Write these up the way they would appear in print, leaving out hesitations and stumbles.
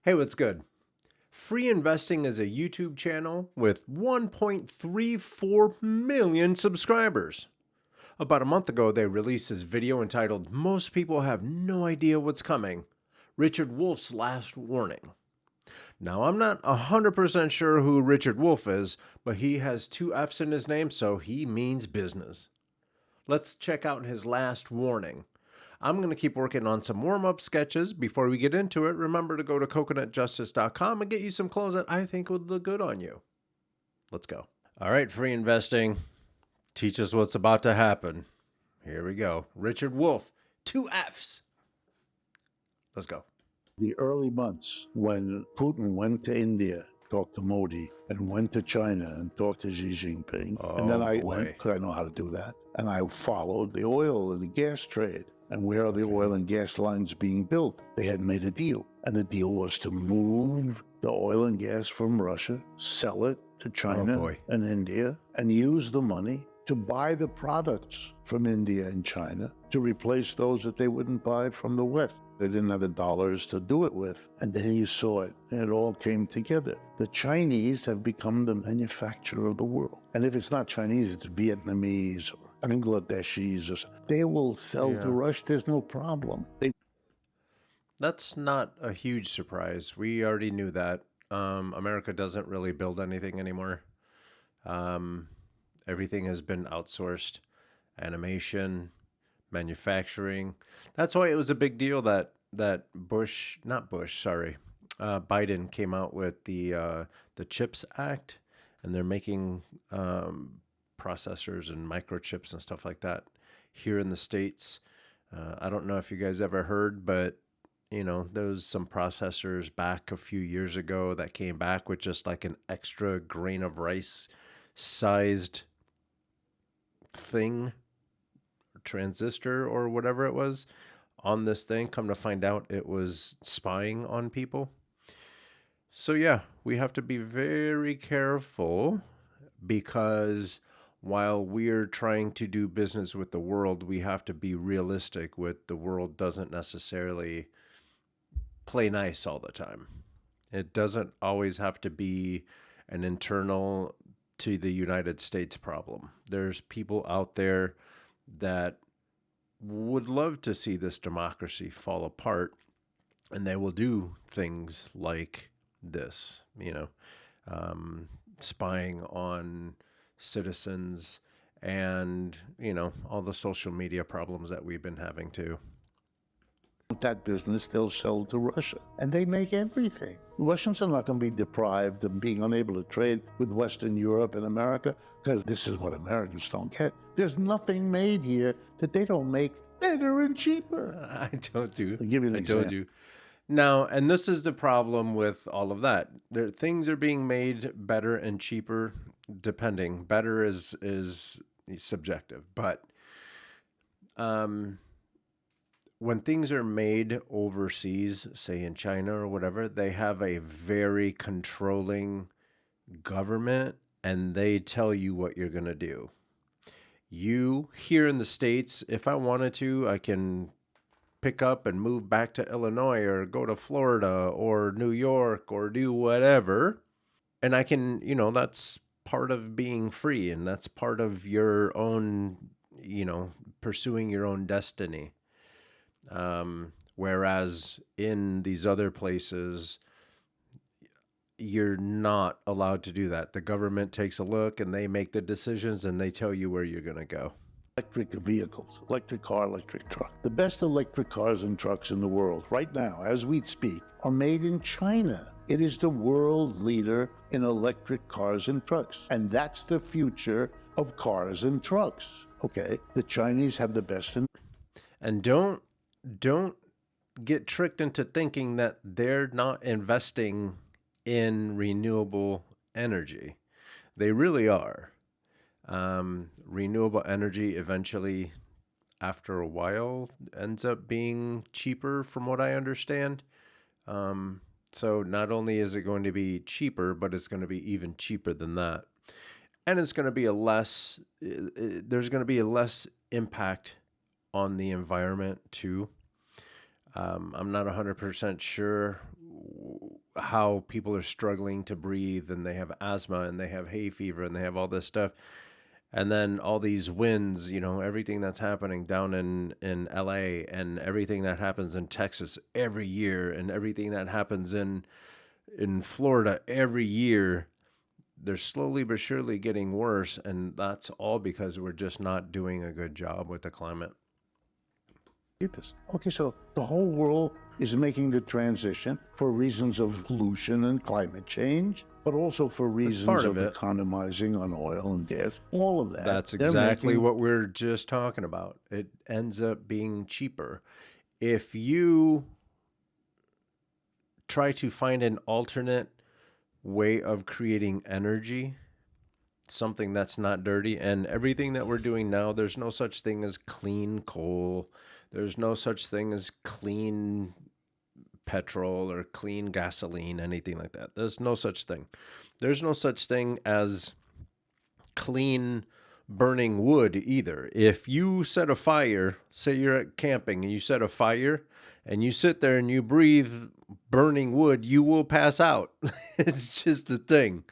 Hey, what's good? Free Investing is a YouTube channel with 1.34 million subscribers. About a month ago, they released this video entitled, "Most People Have No Idea What's Coming, Richard Wolff's Last Warning." Now, I'm not 100% sure who Richard Wolff is, but he has two F's in his name, so he means business. Let's check out his last warning. I'm going to keep working on some warm-up sketches. Before we get into it, remember to go to coconutjustice.com and get you some clothes that I think would look good on you. Let's go. All right, Free Investing. Teach us what's about to happen. Here we go. Richard Wolff, two F's. Let's go. The early months when Putin went to India, talked to Modi, and went to China and talked to Xi Jinping. And then I went, because I know how to do that, and I followed the oil and the gas trade. And where are the oil and gas lines being built? They had made a deal. And the deal was to move the oil and gas from Russia, sell it to China and India, and use the money to buy the products from India and China to replace those that they wouldn't buy from the West. They didn't have the dollars to do it with. And then you saw it, and it all came together. The Chinese have become the manufacturer of the world. And if it's not Chinese, it's Vietnamese or Bangladeshis. They will sell to Russia. There's no problem. That's not a huge surprise. We already knew that. America doesn't really build anything anymore. Everything has been outsourced. Animation, manufacturing. That's why it was a big deal that Biden came out with the CHIPS Act, and they're making processors and microchips and stuff like that here in the States. I don't know if you guys ever heard, but you know, there was some processors back a few years ago that came back with just like an extra grain of rice sized thing, transistor or whatever it was on this thing. Come to find out, it was spying on people. So yeah, we have to be very careful, because while we're trying to do business with the world, we have to be realistic with the world doesn't necessarily play nice all the time. It doesn't always have to be an internal to the United States problem. There's people out there that would love to see this democracy fall apart, and they will do things like this, spying on citizens and, all the social media problems that we've been having too. That business, they'll sell to Russia, and they make everything. Russians are not going to be deprived of being unable to trade with Western Europe and America, because this is what Americans don't get. There's nothing made here that they don't make better and cheaper. I told you. I'll give you an example. Told you. Now, and this is the problem with all of that. Things are being made better and cheaper, depending. Better is subjective, but when things are made overseas, say in China or whatever, they have a very controlling government, and they tell you what you're going to do. You, here in the States, if I wanted to, I can pick up and move back to Illinois or go to Florida or New York or do whatever. And I can, that's part of being free, and that's part of your own, pursuing your own destiny. Whereas in these other places, you're not allowed to do that. The government takes a look and they make the decisions, and they tell you where you're going to go. Electric vehicles, electric car, electric truck. The best electric cars and trucks in the world right now, as we speak, are made in China. It is the world leader in electric cars and trucks. And that's the future of cars and trucks. Okay, the Chinese have the best in. And don't get tricked into thinking that they're not investing in renewable energy. They really are. Renewable energy eventually, after a while, ends up being cheaper, from what I understand. So not only is it going to be cheaper, but it's going to be even cheaper than that. And it's going to be there's going to be a less impact on the environment too. I'm not 100% sure how people are struggling to breathe, and they have asthma, and they have hay fever, and they have all this stuff. And then all these winds, everything that's happening down in LA, and everything that happens in Texas every year, and everything that happens in Florida every year, they're slowly but surely getting worse. And that's all because we're just not doing a good job with the climate. Okay, so the whole world is making the transition for reasons of pollution and climate change, but also for reasons of economizing on oil and gas, all of that. That's exactly what we're just talking about. It ends up being cheaper. If you try to find an alternate way of creating energy, something that's not dirty, and everything that we're doing now, there's no such thing as clean coal. There's no such thing as clean petrol or clean gasoline, anything like that. There's no such thing. There's no such thing as clean burning wood either. If you set a fire, say you're at camping and you set a fire and you sit there and you breathe burning wood, you will pass out. It's just the thing.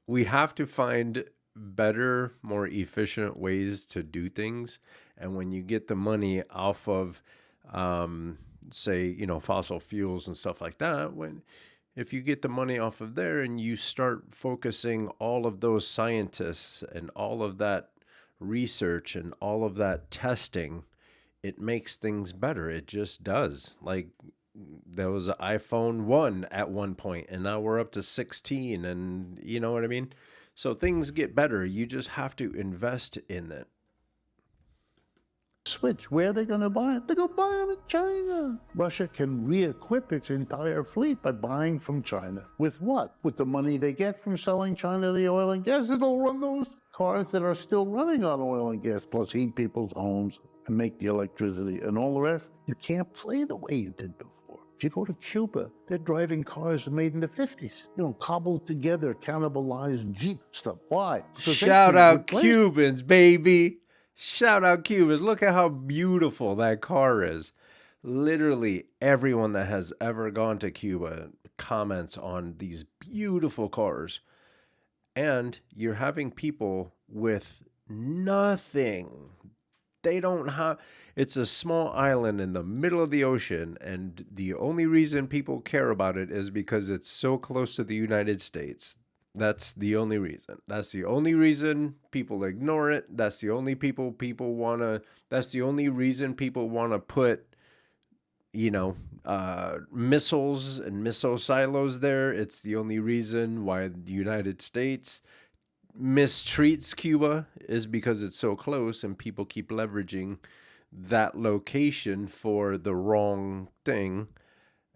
We have to find better, more efficient ways to do things. And when you get the money off of, say, fossil fuels and stuff like that, if you get the money off of there and you start focusing all of those scientists and all of that research and all of that testing, it makes things better. It just does. Like, there was an iPhone 1 at one point, and now we're up to 16, and you know what I mean? So things get better. You just have to invest in it. Switch. Where are they going to buy it? They go buy it in China. Russia can re-equip its entire fleet by buying from China. With what? With the money they get from selling China the oil and gas. It'll run those cars that are still running on oil and gas, plus heat people's homes and make the electricity and all the rest. You can't play the way you did before. If you go to Cuba, they're driving cars made in the 50s. Cobbled together, cannibalized Jeep stuff. Why? Shout out Cubans, baby. Shout out Cubans. Look at how beautiful that car is. Literally everyone that has ever gone to Cuba comments on these beautiful cars. And you're having people with nothing. They don't have, it's a small island in the middle of the ocean, and the only reason people care about it is because it's so close to the United States. That's the only reason. That's the only reason people ignore it. That's the only that's the only reason people want to put, missiles and missile silos there. It's the only reason why the United States mistreats Cuba, is because it's so close, and people keep leveraging that location for the wrong thing.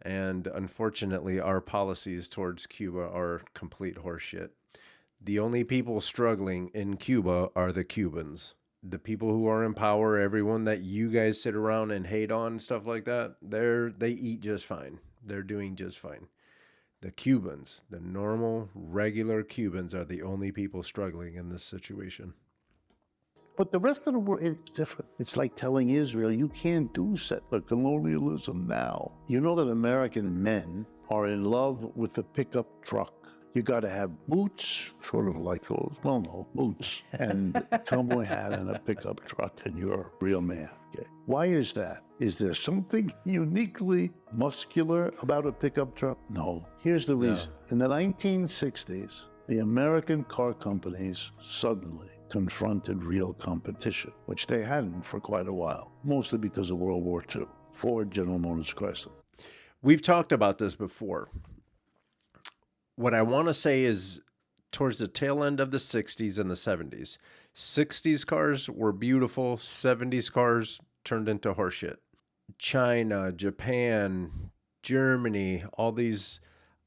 And unfortunately, our policies towards Cuba are complete horseshit. The only people struggling in Cuba are the Cubans. The people who are in power, everyone that you guys sit around and hate on, stuff like that, they eat just fine. They're doing just fine. The Cubans, the normal, regular Cubans, are the only people struggling in this situation. But the rest of the world is different. It's like telling Israel, you can't do settler colonialism now. You know that American men are in love with the pickup truck. You got to have boots, sort of like those, boots, and a cowboy hat and a pickup truck, and you're a real man. Okay. Why is that? Is there something uniquely muscular about a pickup truck? No. Here's the reason. In the 1960s, the American car companies suddenly confronted real competition, which they hadn't for quite a while, mostly because of World War II. Ford, General Motors, Chrysler. We've talked about this before. What I want to say is, towards the tail end of the 60s and the 70s, 60s cars were beautiful, 70s cars turned into horseshit. China, Japan, Germany, all these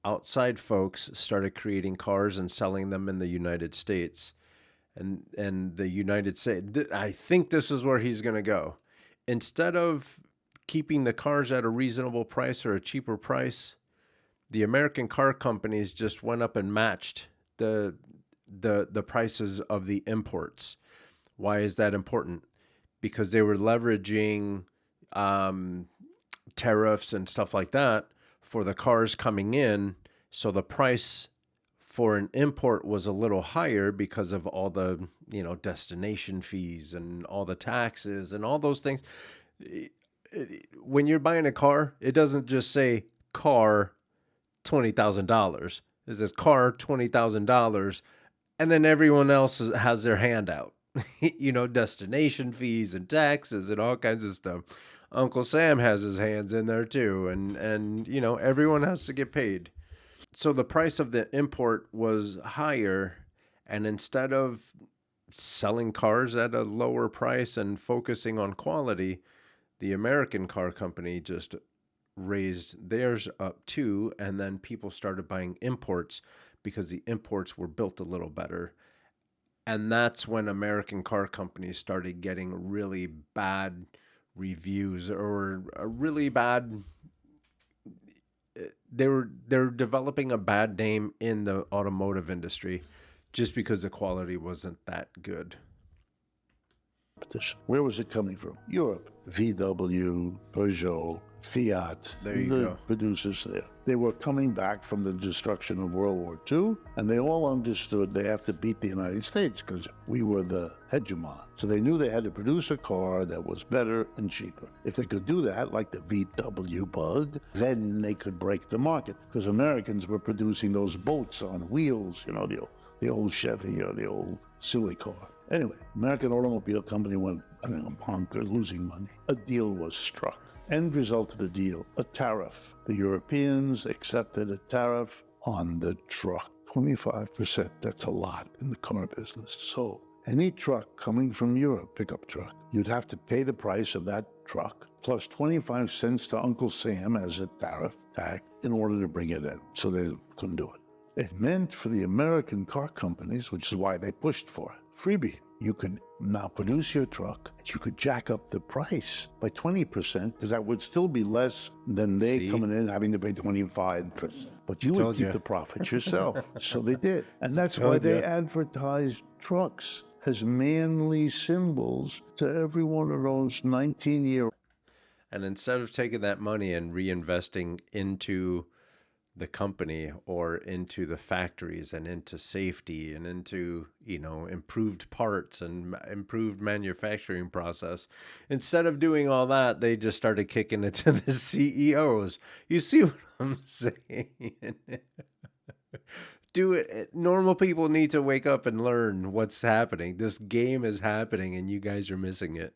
outside folks started creating cars and selling them in the United States. And the United States, I think this is where he's going to go. Instead of keeping the cars at a reasonable price or a cheaper price, the American car companies just went up and matched the prices of the imports. Why is that important? Because they were leveraging tariffs and stuff like that for the cars coming in. So the price for an import was a little higher because of all the, destination fees and all the taxes and all those things. When you're buying a car, it doesn't just say car $20,000. It says car $20,000, and then everyone else has their hand out. Destination fees and taxes and all kinds of stuff. Uncle Sam has his hands in there too, and everyone has to get paid. So the price of the import was higher, and instead of selling cars at a lower price and focusing on quality, the American car company just raised theirs up too, and then people started buying imports because the imports were built a little better. And that's when American car companies started getting really bad reviews, or a really bad, they're developing a bad name in the automotive industry just because the quality wasn't that good. Where was it coming from? Europe. VW, Peugeot, Fiat. There you go. Producers there. They were coming back from the destruction of World War II, and they all understood they have to beat the United States because we were the hegemon. So they knew they had to produce a car that was better and cheaper. If they could do that, like the VW Bug, then they could break the market, because Americans were producing those boats on wheels, the old Chevy or the old silly car. Anyway, American Automobile Company went bonkers, losing money. A deal was struck. End result of the deal, a tariff. The Europeans accepted a tariff on the truck. 25%, that's a lot in the car business. So any truck coming from Europe, pickup truck, you'd have to pay the price of that truck plus 25 cents to Uncle Sam as a tariff tag in order to bring it in. So they couldn't do it. It meant for the American car companies, which is why they pushed for it, freebie. You could now produce your truck, and you could jack up the price by 20%, because that would still be less than they coming in having to pay 25%. But you would keep the profits yourself. So they did. And that's why they advertised trucks as manly symbols to every one of those 19-year-olds. And instead of taking that money and reinvesting into the company or into the factories and into safety and into, improved parts and improved manufacturing process, instead of doing all that, they just started kicking it to the CEOs. You see what I'm saying? Do it. Normal people need to wake up and learn what's happening. This game is happening and you guys are missing it.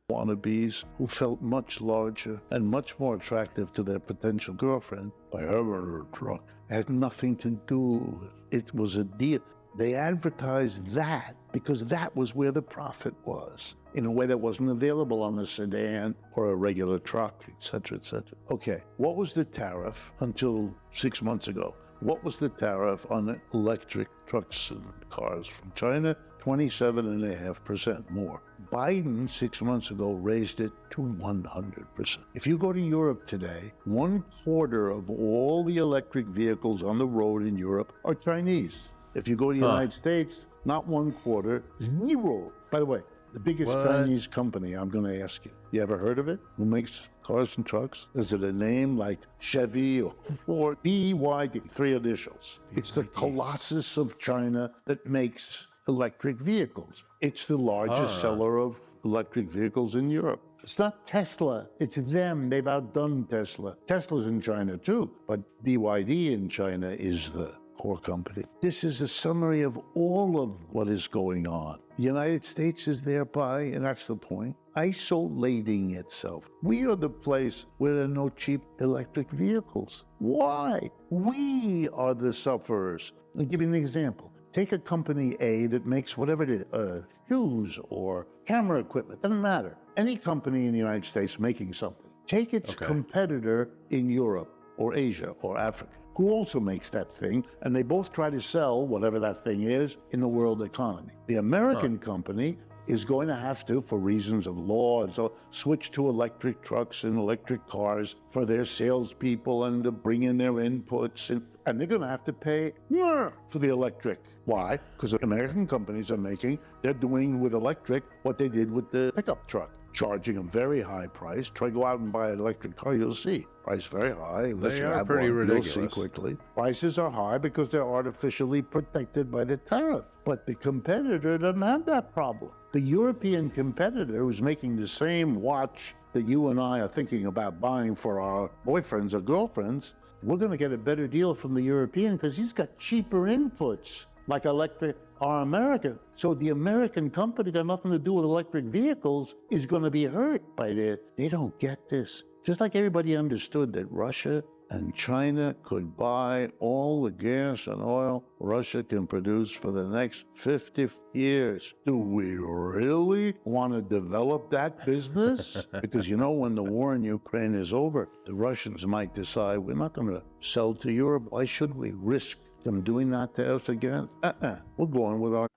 Wannabes who felt much larger and much more attractive to their potential girlfriend by having a truck. It had nothing to do with it. It was a deal. They advertised that because that was where the profit was, in a way that wasn't available on a sedan or a regular truck, etc., etc. Okay, what was the tariff until 6 months ago? What was the tariff on electric trucks and cars from China? 27.5% more. Biden 6 months ago raised it to 100%. If you go to Europe today, 1/4 of all the electric vehicles on the road in Europe are Chinese. If you go to the United States, not 1/4, zero. By the way, the biggest Chinese company, I'm going to ask you, you ever heard of it? Who makes cars and trucks? Is it a name like Chevy or Ford? BYD, 3 initials. It's the Colossus of China that makes electric vehicles. It's the largest seller of electric vehicles in Europe. It's not Tesla, it's them. They've outdone Tesla. Tesla's in China too, but BYD in China is the core company. This is a summary of all of what is going on. The United States is thereby, and that's the point, isolating itself. We are the place where there are no cheap electric vehicles. Why? We are the sufferers. I'll give you an example. Take a company A that makes whatever it is, shoes or camera equipment, doesn't matter. Any company in the United States making something. Take its competitor in Europe or Asia or Africa, who also makes that thing, and they both try to sell whatever that thing is in the world economy. The American company is going to have to, for reasons of law and so, switch to electric trucks and electric cars for their salespeople and to bring in their inputs, and they're going to have to pay more for the electric. Why? Because American companies they're doing with electric what they did with the pickup truck. charging a very high price. Try go out and buy an electric car, you'll see. Price very high. Unless They you are have pretty one, ridiculous. you'll see quickly. Prices are high because they're artificially protected by the tariff. But the competitor doesn't have that problem. The European competitor who's making the same watch that you and I are thinking about buying for our boyfriends or girlfriends, we're going to get a better deal from the European because he's got cheaper inputs like electric or American. So the American company got nothing to do with electric vehicles is going to be hurt by this. They don't get this. Just like everybody understood that Russia and China could buy all the gas and oil Russia can produce for the next 50 years. Do we really want to develop that business? Because you know, when the war in Ukraine is over, the Russians might decide we're not going to sell to Europe. Why should we risk them doing that to us again? We're going with our...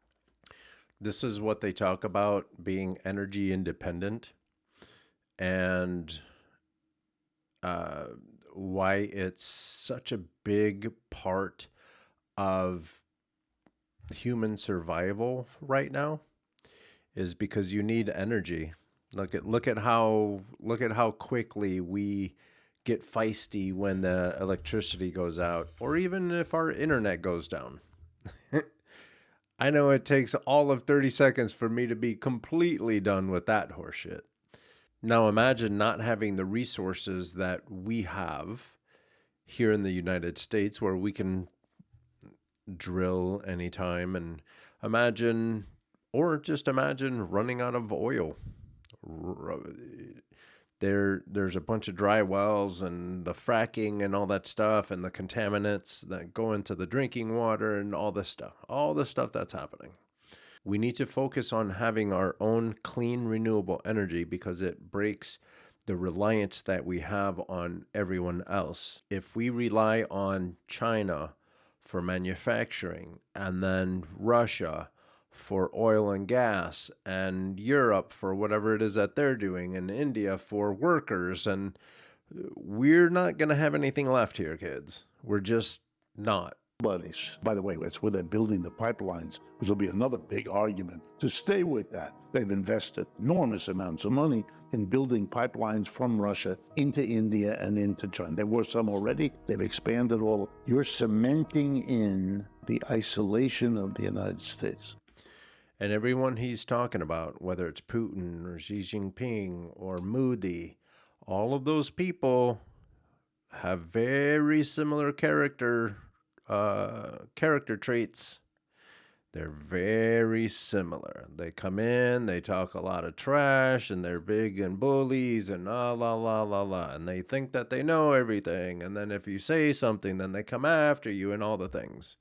This is what they talk about, being energy independent, and why it's such a big part of human survival right now is because you need energy. Look at how quickly we get feisty when the electricity goes out, or even if our internet goes down. I know it takes all of 30 seconds for me to be completely done with that horseshit. Now imagine not having the resources that we have here in the United States where we can drill anytime, and imagine running out of oil. There's a bunch of dry wells and the fracking and all that stuff and the contaminants that go into the drinking water and all this stuff that's happening. We need to focus on having our own clean, renewable energy because it breaks the reliance that we have on everyone else. If we rely on China for manufacturing, and then Russia for oil and gas, and Europe for whatever it is that they're doing, and India for workers, and we're not going to have anything left here, kids. We're just not. Buddies. By the way, that's where they're building the pipelines, which will be another big argument to stay with that. They've invested enormous amounts of money in building pipelines from Russia into India and into China. There were some already. They've expanded all. You're cementing in the isolation of the United States. And everyone he's talking about, whether it's Putin or Xi Jinping or Modi, all of those people have very similar character traits. They're very similar. They come in, they talk a lot of trash, and they're big and bullies and la la la la la, and they think that they know everything. And then if you say something, then they come after you and all the things.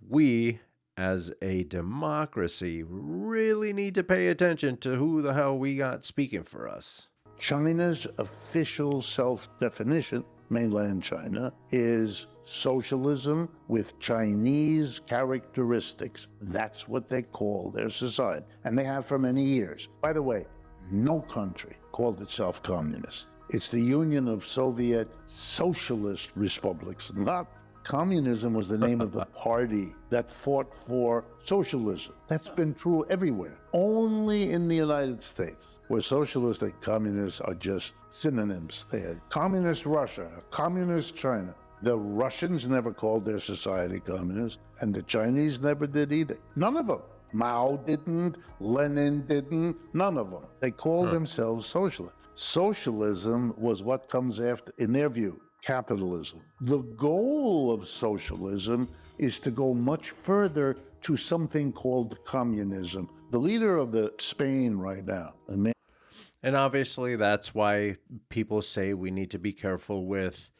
We, as a democracy, really need to pay attention to who the hell we got speaking for us. China's official self-definition, mainland China, is socialism with Chinese characteristics. That's what they call their society, and they have for many years. By the way, no country called itself communist. It's the Union of Soviet Socialist Republics, not communism was the name of the party that fought for socialism. That's been true everywhere. Only in the United States, where socialist and communists are just synonyms. They had communist Russia, communist China. The Russians never called their society communist, and the Chinese never did either. None of them. Mao didn't, Lenin didn't, none of them. They called themselves socialists. Socialism was what comes after, in their view, capitalism. The goal of socialism is to go much further to something called communism. The leader of Spain right now, and obviously that's why people say we need to be careful with,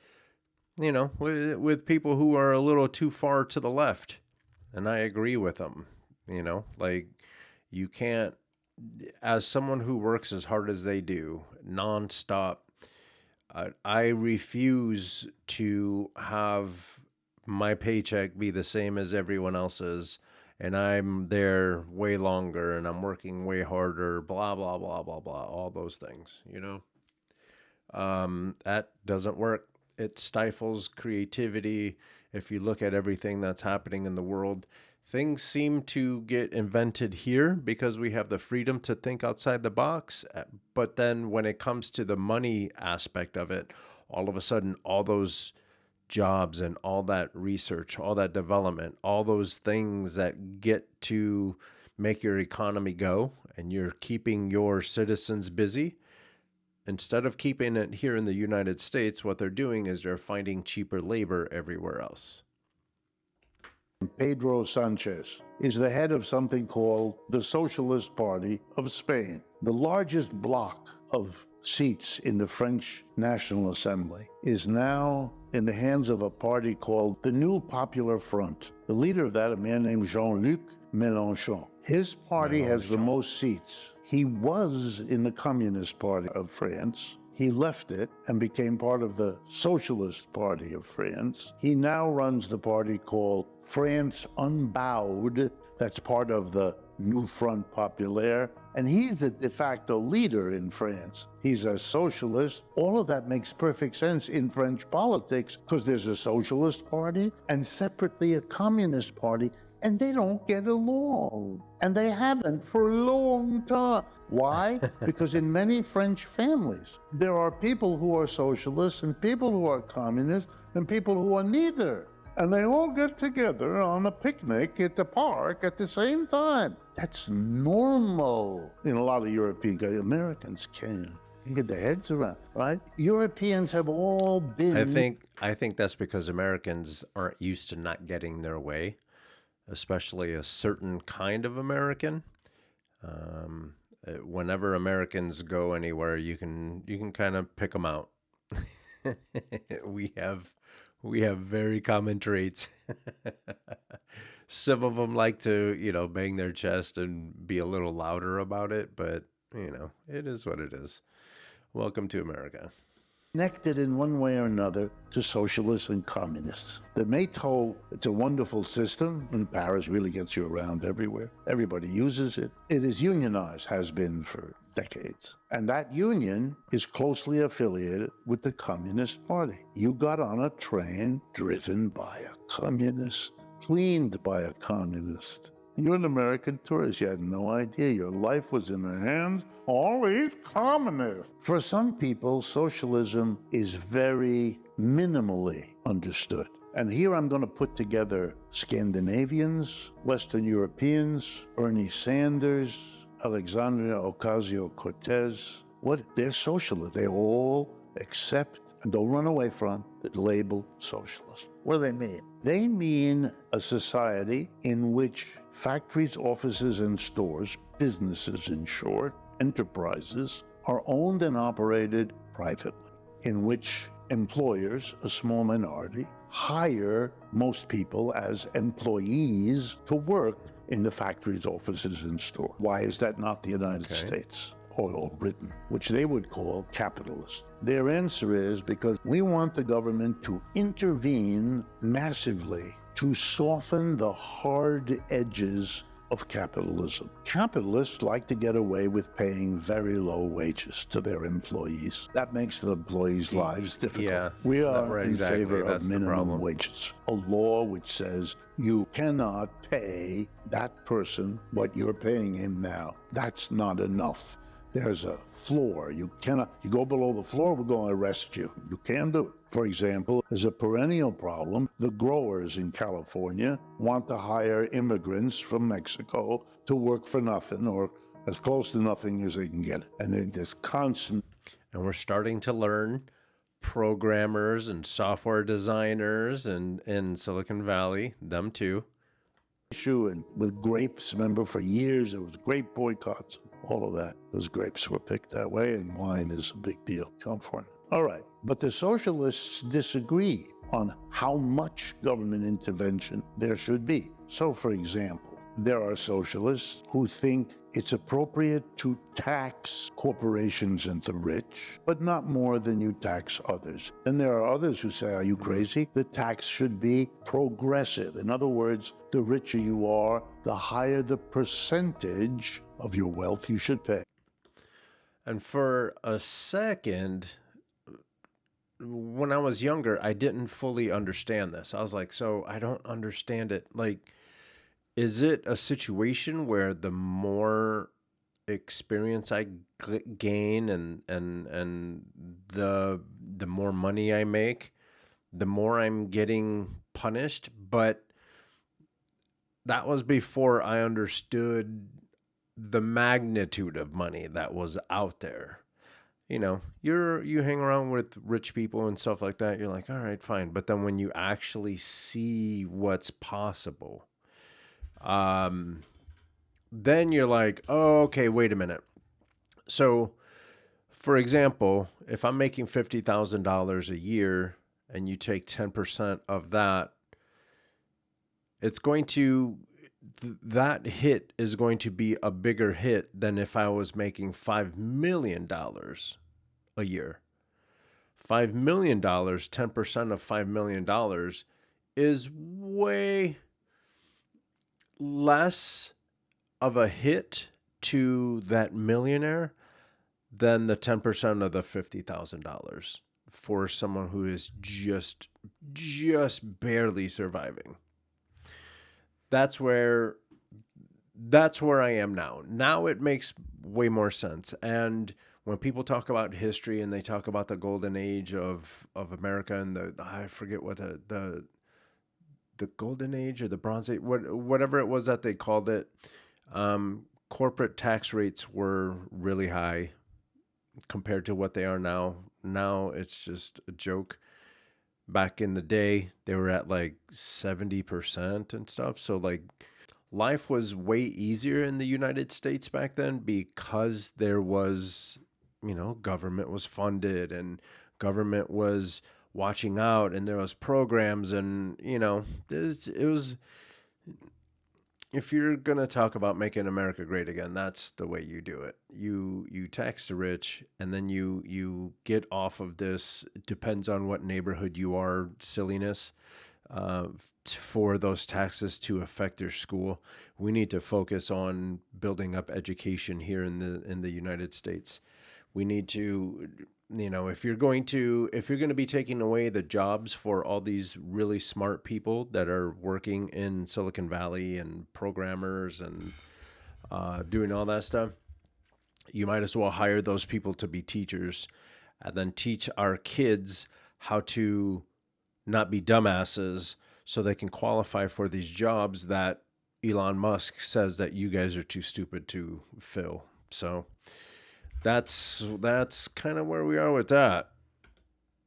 with people who are a little too far to the left. And I agree with them, like you can't, as someone who works as hard as they do, nonstop, I refuse to have my paycheck be the same as everyone else's, and I'm there way longer and I'm working way harder, blah, blah, blah, blah, blah, all those things, that doesn't work. It stifles creativity. If you look at everything that's happening in the world, things seem to get invented here because we have the freedom to think outside the box. But then when it comes to the money aspect of it, all of a sudden, all those jobs and all that research, all that development, all those things that get to make your economy go and you're keeping your citizens busy. Instead of keeping it here in the United States, what they're doing is they're finding cheaper labor everywhere else. Pedro Sanchez is the head of something called the Socialist Party of Spain. The largest block of seats in the French National Assembly is now in the hands of a party called the New Popular Front. The leader of that, a man named Jean-Luc Mélenchon. His party has the most seats. He was in the Communist Party of France. He left it and became part of the Socialist Party of France. He now runs the party called France Unbowed. That's part of the New Front Populaire. And he's the de facto leader in France. He's a socialist. All of that makes perfect sense in French politics because there's a socialist party and separately a communist party, and they don't get along. And they haven't for a long time. Why? Because in many French families, there are people who are socialists and people who are communists and people who are neither. And they all get together on a picnic at the park at the same time. That's normal. In a lot of European Americans can't get their heads around, right? Europeans have all been... I think that's because Americans aren't used to not getting their way, especially a certain kind of American. Whenever Americans go anywhere, you can kind of pick them out. We have very common traits. Some of them like to, bang their chest and be a little louder about it, but, it is what it is. Welcome to America. Connected in one way or another to socialists and communists. The métro, it's a wonderful system. In Paris, really gets you around everywhere. Everybody uses it. It is unionized, has been for decades. And that union is closely affiliated with the Communist Party. You got on a train driven by a communist, cleaned by a communist. You're an American tourist. You had no idea. Your life was in the hands of all these communists. For some people, socialism is very minimally understood. And here I'm going to put together Scandinavians, Western Europeans, Bernie Sanders, Alexandria Ocasio-Cortez. They're socialists. They all accept and don't run away from the label socialist. What do they mean? They mean a society in which factories, offices, and stores, businesses in short, enterprises, are owned and operated privately, in which employers, a small minority, hire most people as employees to work in the factories, offices, and stores. Why is that not the United States or Britain, which they would call capitalist? Their answer is because we want the government to intervene massively to soften the hard edges of capitalism. Capitalists like to get away with paying very low wages to their employees. That makes the employees' lives difficult. Yeah, we are in favor That's of minimum wages. A law which says you cannot pay that person what you're paying him now. That's not enough. There's a floor. You go below the floor, we're going to arrest you. You can't do it. For example, as a perennial problem, the growers in California want to hire immigrants from Mexico to work for nothing or as close to nothing as they can get. And there's constant. And we're starting to learn programmers and software designers in Silicon Valley, them too. And with grapes, remember, for years there was grape boycotts. All of that. Those grapes were picked that way, and wine is a big deal. California. All right. But the socialists disagree on how much government intervention there should be. So, for example, there are socialists who think it's appropriate to tax corporations and the rich, but not more than you tax others. And there are others who say, are you crazy? The tax should be progressive. In other words, the richer you are, the higher the percentage of your wealth you should pay. And for a second, when I was younger, I didn't fully understand this. I was like, so I don't understand it. Like, Is it a situation where the more experience I gain and the more money I make, the more I'm getting punished? But that was before I understood the magnitude of money that was out there. You hang around with rich people and stuff like that, you're like, all right, fine. But then when you actually see what's possible, um, then you're like, oh, okay, wait a minute. So, for example, if I'm making $50,000 a year and you take 10% of that, it's going to, that hit is going to be a bigger hit than if I was making $5 million a year. $5 million, 10% of $5 million is way less of a hit to that millionaire than the 10% of the $50,000 for someone who is just barely surviving. That's where I am now. Now it makes way more sense. And when people talk about history and they talk about the golden age of America and I forget what the golden age or the bronze age, whatever it was that they called it, corporate tax rates were really high compared to what they are now. Now it's just a joke. Back in the day, they were at like 70% and stuff. So like life was way easier in the United States back then because there was, government was funded and government was watching out and there was programs and, it was, if you're going to talk about making America great again, that's the way you do it. You tax the rich and then you get off of this, it depends on what neighborhood you are, silliness, for those taxes to affect their school. We need to focus on building up education here in the United States. We need to, if you're going to be taking away the jobs for all these really smart people that are working in Silicon Valley and programmers and doing all that stuff, you might as well hire those people to be teachers and then teach our kids how to not be dumbasses so they can qualify for these jobs that Elon Musk says that you guys are too stupid to fill. So that's kind of where we are with that.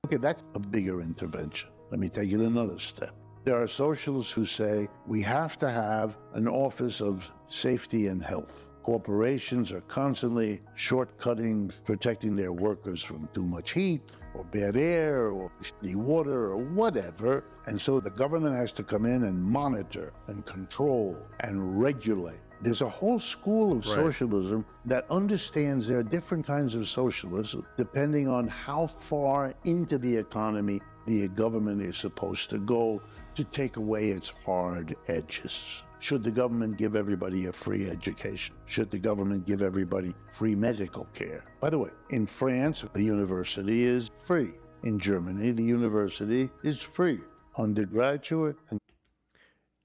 Okay, that's a bigger intervention. Let me take it another step. There are socialists who say we have to have an office of safety and health. Corporations are constantly shortcutting, protecting their workers from too much heat or bad air or shitty water or whatever. And so the government has to come in and monitor and control and regulate. There's a whole school of socialism that understands there are different kinds of socialism depending on how far into the economy the government is supposed to go to take away its hard edges. Should the government give everybody a free education? Should the government give everybody free medical care? By the way, in France, the university is free. In Germany, the university is free. Undergraduate and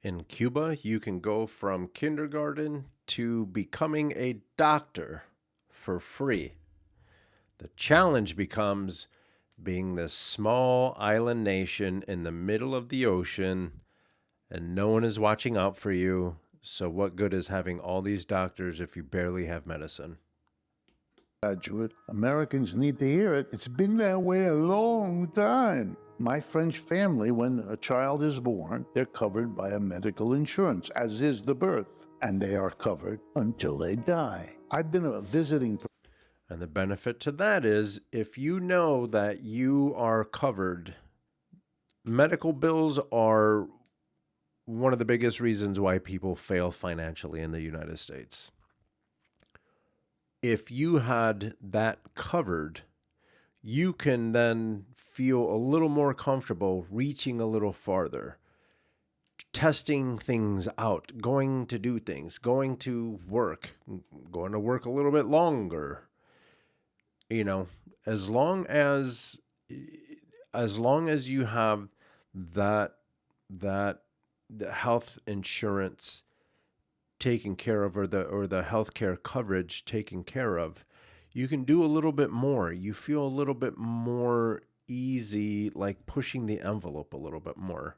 in Cuba, you can go from kindergarten to becoming a doctor for free. The challenge becomes being this small island nation in the middle of the ocean and no one is watching out for you. So what good is having all these doctors if you barely have medicine? Graduate Americans need to hear it. It's been that way a long time. My French family, when a child is born, they're covered by a medical insurance, as is the birth, and they are covered until they die. I've been a visiting. And the benefit to that is if you know that you are covered, medical bills are one of the biggest reasons why people fail financially in the United States. If you had that covered, you can then feel a little more comfortable reaching a little farther, testing things out, going to do things, going to work a little bit longer. As long as you have that the health insurance taken care of, or the healthcare coverage taken care of, you can do a little bit more. You feel a little bit more easy, like pushing the envelope a little bit more.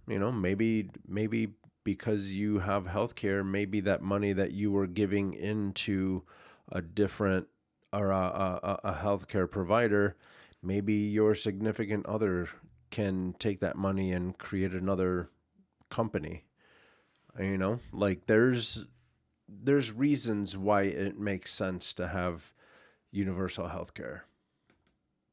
Maybe because you have healthcare, maybe that money that you were giving into a different or a healthcare provider, maybe your significant other can take that money and create another company. Like there's reasons why it makes sense to have universal healthcare.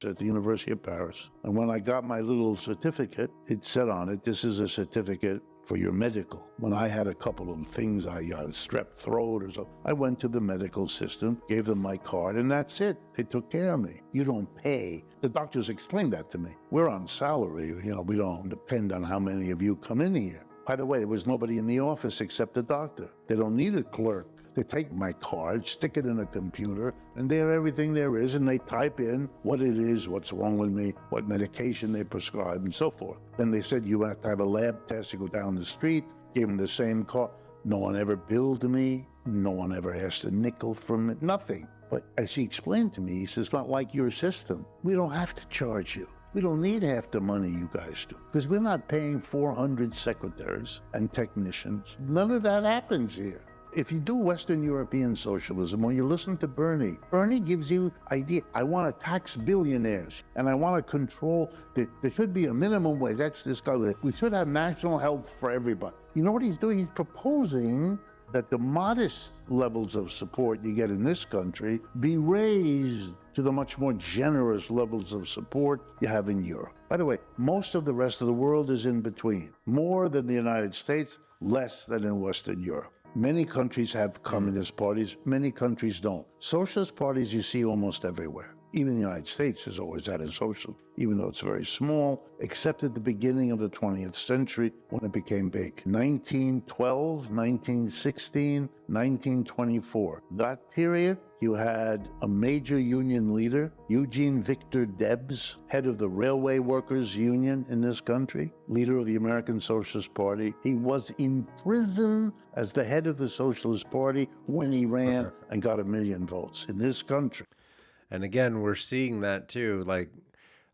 At the University of Paris. And when I got my little certificate, it said on it, this is a certificate for your medical. When I had a couple of things, I got a strep throat or something, I went to the medical system, gave them my card, and that's it. They took care of me. You don't pay. The doctors explained that to me. We're on salary. We don't depend on how many of you come in here. By the way, there was nobody in the office except the doctor. They don't need a clerk. They take my card, stick it in a computer, and there everything there is, and they type in what it is, what's wrong with me, what medication they prescribe, and so forth. Then they said you have to have a lab test. You go down the street, gave them the same card. No one ever billed me. No one ever asked a nickel from it, nothing. But as he explained to me, he says, it's not like your system. We don't have to charge you. We don't need half the money you guys do, because we're not paying 400 secretaries and technicians. None of that happens here. If you do Western European socialism, when you listen to Bernie gives you idea. I want to tax billionaires, and I want to control. There should be a minimum wage. That's this guy. We should have national health for everybody. You know what he's doing? He's proposing that the modest levels of support you get in this country be raised to the much more generous levels of support you have in Europe. By the way, most of the rest of the world is in between. More than the United States, less than in Western Europe. Many countries have communist parties, many countries don't. Socialist parties you see almost everywhere. Even the United States has always had a social, even though it's very small, except at the beginning of the 20th century when it became big. 1912, 1916, 1924. That period, you had a major union leader, Eugene Victor Debs, head of the Railway Workers Union in this country, leader of the American Socialist Party. He was in prison as the head of the Socialist Party when he ran and got 1 million votes in this country. And again, we're seeing that too. Like,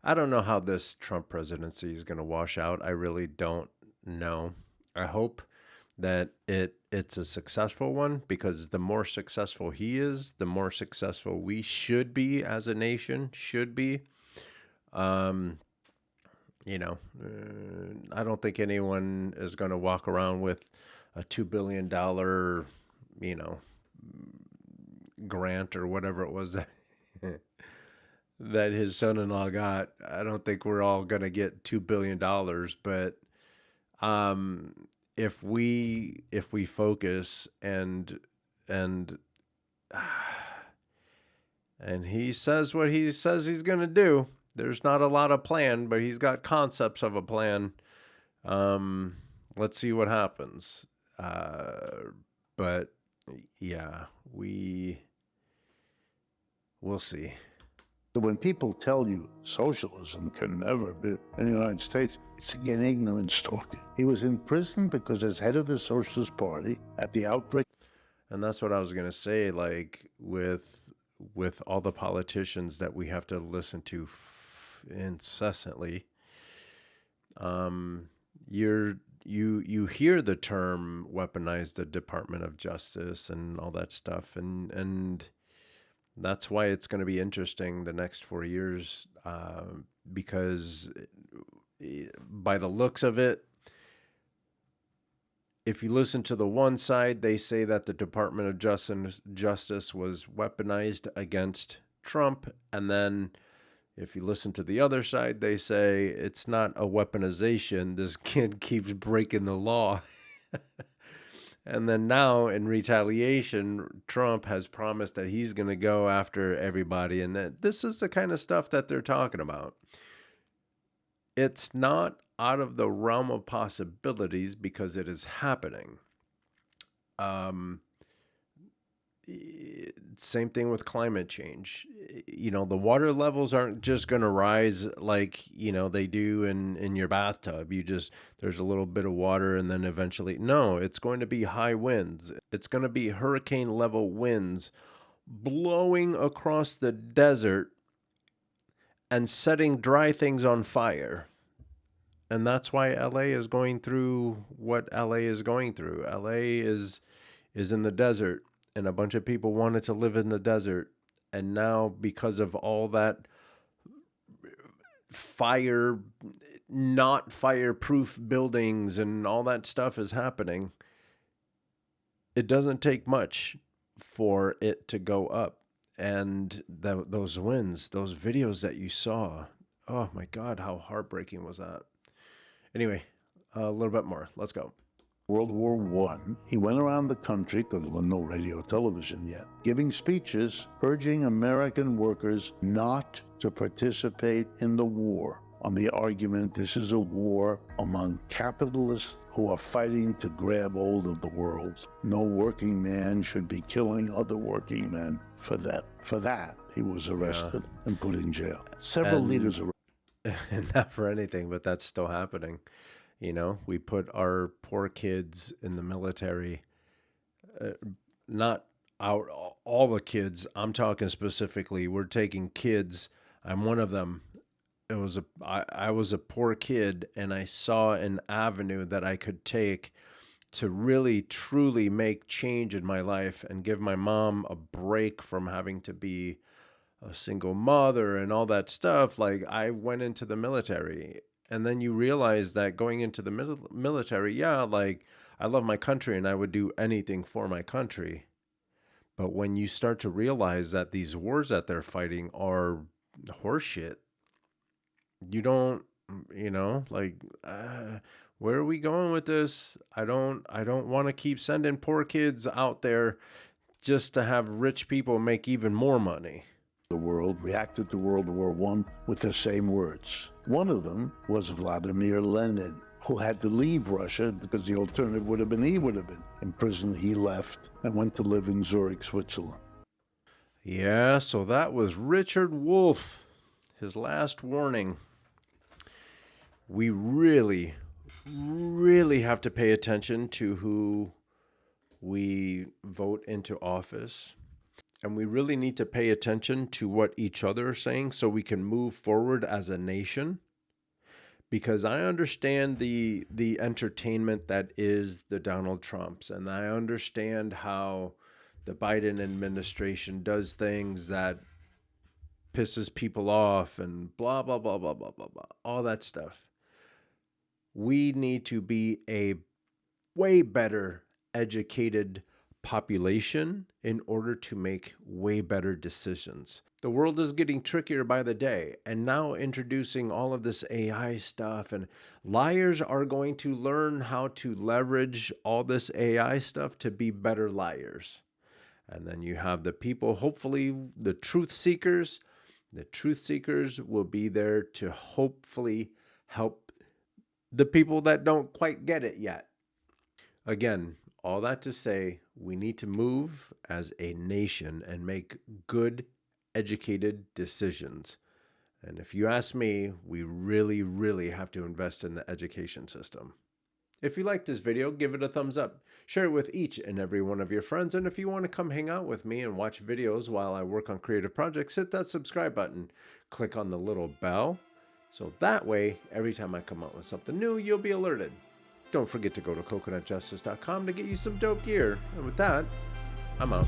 I don't know how this Trump presidency is going to wash out. I really don't know. I hope that it's a successful one, because the more successful he is, the more successful we should be as a nation, should be. I don't think anyone is going to walk around with a $2 billion, grant or whatever it was that that his son-in-law got. I don't think we're all going to get $2 billion, but if we focus and he says what he says he's going to do, there's not a lot of plan, but he's got concepts of a plan. Let's see what happens. But yeah, we'll see. When people tell you socialism can never be in the United States, it's again ignorance talking. He was in prison because as head of the Socialist Party at the outbreak. And that's what I was going to say, like with all the politicians that we have to listen to incessantly, you hear the term weaponize the Department of Justice and all that stuff, and that's why it's going to be interesting the next 4 years, because by the looks of it, if you listen to the one side, they say that the Department of Justice was weaponized against Trump. And then if you listen to the other side, they say it's not a weaponization. This kid keeps breaking the law. And then now, in retaliation, Trump has promised that he's going to go after everybody. And that this is the kind of stuff that they're talking about. It's not out of the realm of possibilities because it is happening. Same thing with climate change. You know, the water levels aren't just going to rise like, you know, they do in your bathtub. There's a little bit of water and then eventually, no, it's going to be high winds. It's going to be hurricane level winds blowing across the desert and setting dry things on fire. And that's why LA is going through what LA is going through. LA is in the desert, and a bunch of people wanted to live in the desert. And now, because of all that not fireproof buildings and all that stuff is happening, it doesn't take much for it to go up. And those winds, those videos that you saw, oh my God, how heartbreaking was that? Anyway, a little bit more. Let's go. World War I, he went around the country, because there was no radio or television yet, giving speeches urging American workers not to participate in the war, on the argument this is a war among capitalists who are fighting to grab hold of the world. No working man should be killing other working men for that. For that, he was arrested and put in jail. Several leaders arrested. Not for anything, but that's still happening. You know, we put our poor kids in the military, not all the kids. I'm talking specifically, we're taking kids. I'm one of them. I was a poor kid, and I saw an avenue that I could take to really, truly make change in my life and give my mom a break from having to be a single mother and all that stuff. Like, I went into the military, and then you realize that going into the military, yeah, like, I love my country and I would do anything for my country. But when you start to realize that these wars that they're fighting are horseshit, you don't, you know, like, where are we going with this? I don't want to keep sending poor kids out there just to have rich people make even more money. The world reacted to World War I with the same words. One of them was Vladimir Lenin, who had to leave Russia because the alternative would have been he would have been imprisoned. He left and went to live in Zurich, Switzerland. Yeah, so that was Richard Wolff, his last warning. We really, really have to pay attention to who we vote into office. And we really need to pay attention to what each other are saying so we can move forward as a nation. Because I understand the entertainment that is the Donald Trumps. And I understand how the Biden administration does things that pisses people off and blah, blah, blah, blah, blah, blah, blah. All that stuff. We need to be a way better educated population in order to make way better decisions. The world is getting trickier by the day, and now introducing all of this AI stuff, and liars are going to learn how to leverage all this AI stuff to be better liars. And then you have the people, hopefully the truth seekers. The truth seekers will be there to hopefully help the people that don't quite get it yet. Again, all that to say, we need to move as a nation and make good, educated decisions. And if you ask me, we really, really have to invest in the education system. If you liked this video, give it a thumbs up. Share it with each and every one of your friends. And if you want to come hang out with me and watch videos while I work on creative projects, hit that subscribe button. Click on the little bell. So that way, every time I come out with something new, you'll be alerted. Don't forget to go to coconutjustice.com to get you some dope gear. And with that, I'm out.